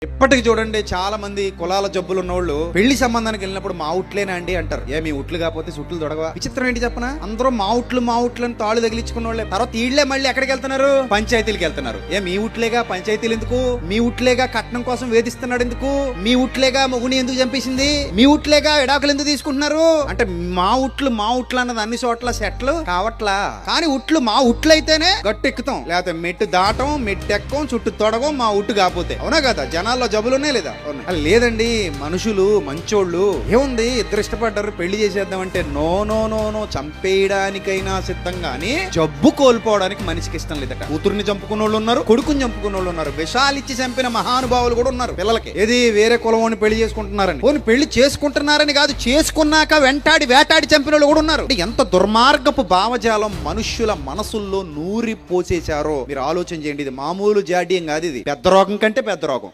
ఇప్పటికి చూడండి చాలా మంది కులాల జబ్బులు ఉన్నోళ్ళు పెళ్లి సంబంధానికి వెళ్ళినప్పుడు మా ఉట్లేనా అండి అంటారు. మీ ఉట్లు కాకపోతే సుట్లు తొడగవా? విచిత్రం ఏంటి చెప్పనా, అందరూ మా ఉట్లు అని తాళ్ళు తగిలించుకున్న వాళ్ళే. తర్వాత ఈళ్లే మళ్ళీ ఎక్కడికి వెళ్తున్నారు? పంచాయతీలకు వెళ్తున్నారు. మీ ఉట్లేగా పంచాయతీలు ఎందుకు? మీ ఉట్లేగా కట్నం కోసం వేధిస్తున్నాడు ఎందుకు? మీ ఉట్లేగా మొగుని ఎందుకు చంపేసింది? మీ ఉట్లేగా విడాకులు ఎందుకు తీసుకుంటున్నారు? అంటే మా ఉట్లు అన్నది అన్ని చోట్ల సెట్లు కావట్లా. కానీ మా ఉట్లు అయితేనే గట్టు ఎక్కుతాం, లేకపోతే మెట్టు దాటం, మెట్టు ఎక్కం, చుట్టూ తొడగం మా ఉట్టు కాకపోతే. అవునా కదా? జనాల్లో జబ్బులున్నాయి లేదా? లేదండి, మనుషులు మంచోళ్ళు. ఏముంది, ఇద్దరు ఇష్టపడ్డారు, పెళ్లి చేసేద్దామంటే నో నో నో నో, చంపేయడానికైనా సిద్ధం గానీ జబ్బు కోల్పోవడానికి మనిషికి ఇష్టం లేదట. కూతుర్ని చంపుకున్న వాళ్ళు ఉన్నారు, కొడుకుని చంపుకున్న వాళ్ళు ఉన్నారు, విషాలిచ్చి చంపిన మహానుభావులు కూడా ఉన్నారు. పిల్లలకి ఏది వేరే కులం పెళ్లి చేసుకుంటున్నారని, పోనీ పెళ్లి చేసుకుంటున్నారని కాదు, చేసుకున్నాక వేటాడి చంపిన వాళ్ళు కూడా ఉన్నారు. ఎంత దుర్మార్గపు భావజాలం మనుష్యుల మనసుల్లో నూరి పోసేశారో మీరు ఆలోచన చేయండి. ఇది మామూలు జాడ్యం కాదు, ఇది పెద్ద రోగం కంటే పెద్ద రోగం.